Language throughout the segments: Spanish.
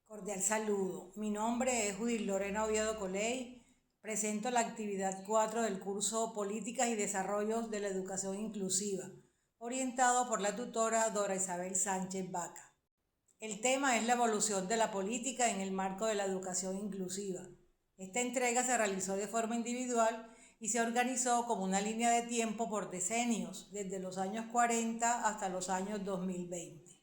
Cordial saludo. Mi nombre es Judith Lorena Oviedo Coley. Presento la actividad 4 del curso Políticas y Desarrollos de la Educación Inclusiva, orientado por la tutora Dora Isabel Sánchez Vaca. El tema es la evolución de la política en el marco de la educación inclusiva. Esta entrega se realizó de forma individual y se organizó como una línea de tiempo por decenios, desde los años 40 hasta los años 2020.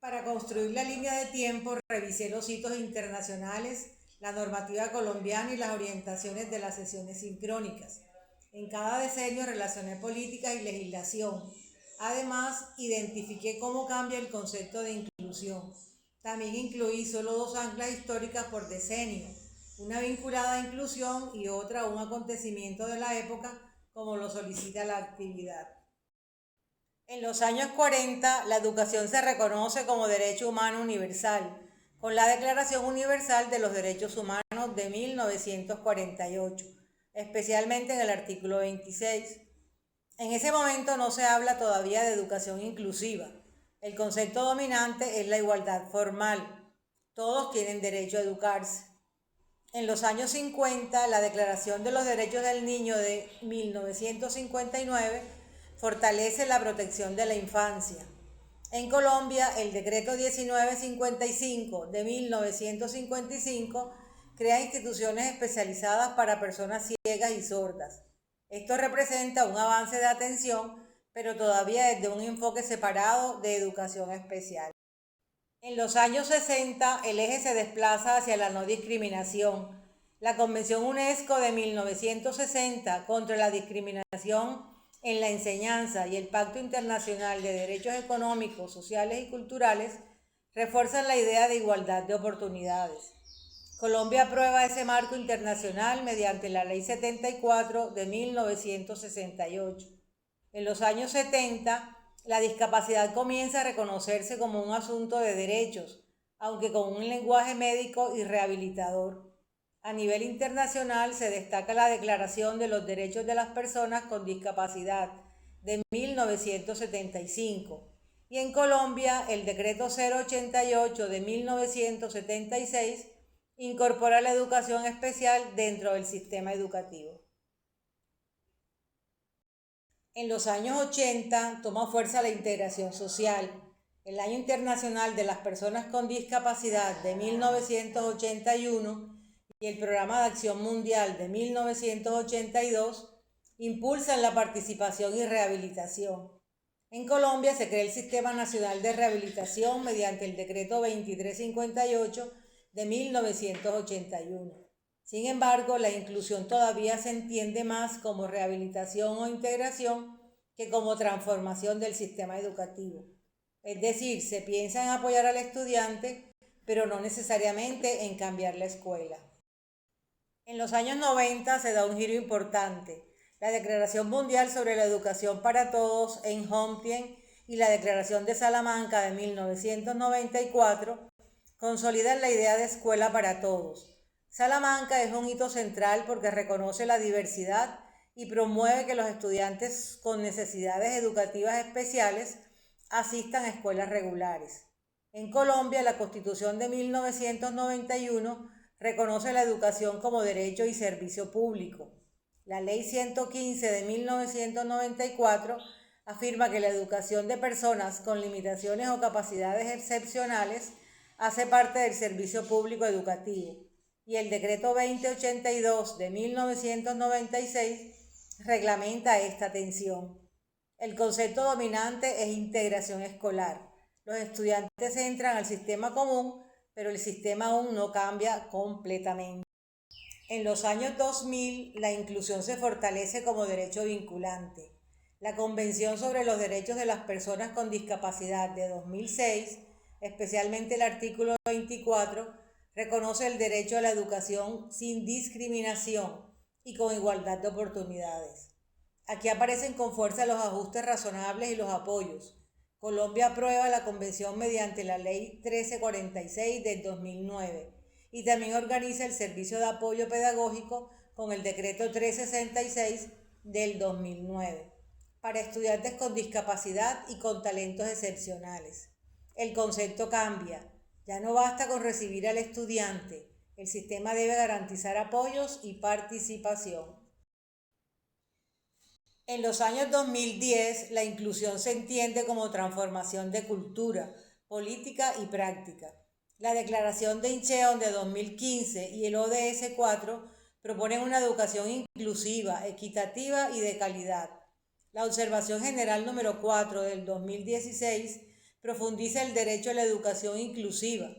Para construir la línea de tiempo, revisé los hitos internacionales, la normativa colombiana y las orientaciones de las sesiones sincrónicas. En cada decenio relacioné política y legislación. Además, identifiqué cómo cambia el concepto de inclusión. También incluí solo dos anclas históricas por decenio, una vinculada a inclusión y otra a un acontecimiento de la época, como lo solicita la actividad. En los años 40, la educación se reconoce como derecho humano universal, con la Declaración Universal de los Derechos Humanos de 1948, especialmente en el artículo 26. En ese momento no se habla todavía de educación inclusiva. El concepto dominante es la igualdad formal. Todos tienen derecho a educarse. En los años 50, la Declaración de los Derechos del Niño de 1959 fortalece la protección de la infancia. En Colombia, el Decreto 1955 de 1955 crea instituciones especializadas para personas ciegas y sordas. Esto representa un avance de atención, pero todavía desde un enfoque separado de educación especial. En los años 60, el eje se desplaza hacia la no discriminación. La Convención UNESCO de 1960 contra la discriminación en la enseñanza y el Pacto Internacional de Derechos Económicos, Sociales y Culturales refuerzan la idea de igualdad de oportunidades. Colombia aprueba ese marco internacional mediante la Ley 74 de 1968. En los años 70, la discapacidad comienza a reconocerse como un asunto de derechos, aunque con un lenguaje médico y rehabilitador. A nivel internacional se destaca la Declaración de los Derechos de las Personas con Discapacidad de 1975 y en Colombia el Decreto 088 de 1976 incorpora la educación especial dentro del sistema educativo. En los años 80 toma fuerza la integración social. El Año Internacional de las Personas con Discapacidad de 1981 y el Programa de Acción Mundial de 1982 impulsan la participación y rehabilitación. En Colombia se crea el Sistema Nacional de Rehabilitación mediante el Decreto 2358 de 1981. Sin embargo, la inclusión todavía se entiende más como rehabilitación o integración que como transformación del sistema educativo. Es decir, se piensa en apoyar al estudiante, pero no necesariamente en cambiar la escuela. En los años 90 se da un giro importante. La Declaración Mundial sobre la Educación para Todos en Homtien y la Declaración de Salamanca de 1994 consolidan la idea de escuela para todos. Salamanca es un hito central porque reconoce la diversidad y promueve que los estudiantes con necesidades educativas especiales asistan a escuelas regulares. En Colombia, la Constitución de 1991 reconoce la educación como derecho y servicio público. La Ley 115 de 1994 afirma que la educación de personas con limitaciones o capacidades excepcionales hace parte del servicio público educativo y el Decreto 2082 de 1996 reglamenta esta atención. El concepto dominante es integración escolar. Los estudiantes entran al sistema común, pero el sistema aún no cambia completamente. En los años 2000, la inclusión se fortalece como derecho vinculante. La Convención sobre los Derechos de las Personas con Discapacidad de 2006, especialmente el artículo 24, reconoce el derecho a la educación sin discriminación y con igualdad de oportunidades. Aquí aparecen con fuerza los ajustes razonables y los apoyos. Colombia aprueba la convención mediante la Ley 1346 del 2009 y también organiza el servicio de apoyo pedagógico con el Decreto 366 del 2009. para estudiantes con discapacidad y con talentos excepcionales. El concepto cambia. Ya no basta con recibir al estudiante. El sistema debe garantizar apoyos y participación. En los años 2010, la inclusión se entiende como transformación de cultura, política y práctica. La Declaración de Incheon de 2015 y el ODS 4 proponen una educación inclusiva, equitativa y de calidad. La Observación General número 4 del 2016 profundiza el derecho a la educación inclusiva.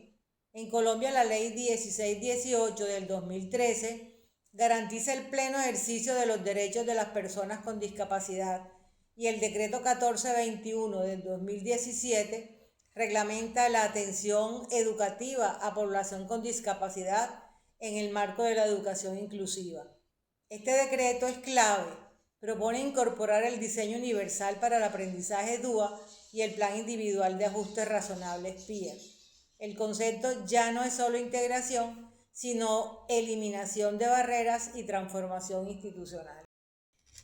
En Colombia, la Ley 1618 del 2013 garantiza el pleno ejercicio de los derechos de las personas con discapacidad y el Decreto 1421 del 2017 reglamenta la atención educativa a población con discapacidad en el marco de la educación inclusiva. Este decreto es clave. Propone incorporar el diseño universal para el aprendizaje DUA y el Plan Individual de Ajustes Razonables PIA. El concepto ya no es solo integración, sino eliminación de barreras y transformación institucional.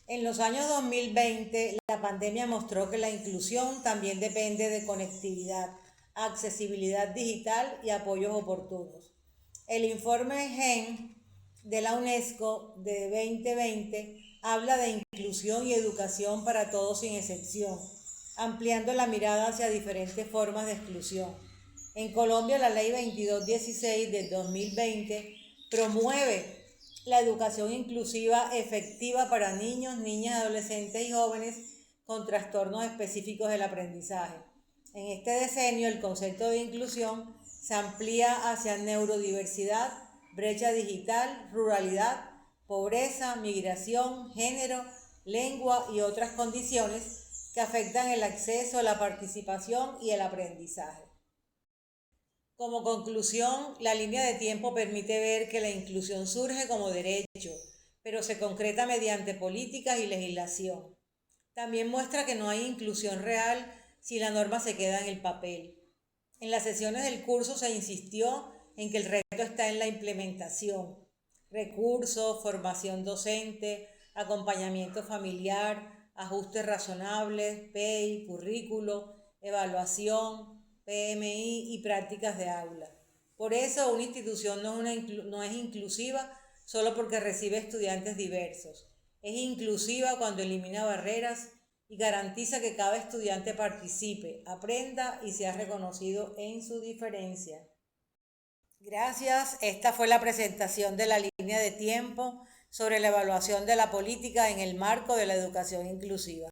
En los años 2020, la pandemia mostró que la inclusión también depende de conectividad, accesibilidad digital y apoyos oportunos. El informe GEN de la UNESCO de 2020 habla de inclusión y educación para todos sin excepción, ampliando la mirada hacia diferentes formas de exclusión. En Colombia, la Ley 2216 del 2020 promueve la educación inclusiva efectiva para niños, niñas, adolescentes y jóvenes con trastornos específicos del aprendizaje. En este decenio, el concepto de inclusión se amplía hacia neurodiversidad, brecha digital, ruralidad, pobreza, migración, género, lengua y otras condiciones que afectan el acceso, la participación y el aprendizaje. Como conclusión, la línea de tiempo permite ver que la inclusión surge como derecho, pero se concreta mediante políticas y legislación. También muestra que no hay inclusión real si la norma se queda en el papel. En las sesiones del curso se insistió en que el reto está en la implementación. Recursos, formación docente, acompañamiento familiar, ajustes razonables, PEI, currículo, evaluación, PMI y prácticas de aula. Por eso, una institución no es inclusiva solo porque recibe estudiantes diversos. Es inclusiva cuando elimina barreras y garantiza que cada estudiante participe, aprenda y sea reconocido en su diferencia. Gracias. Esta fue la presentación de la línea de tiempo sobre la evaluación de la política en el marco de la educación inclusiva.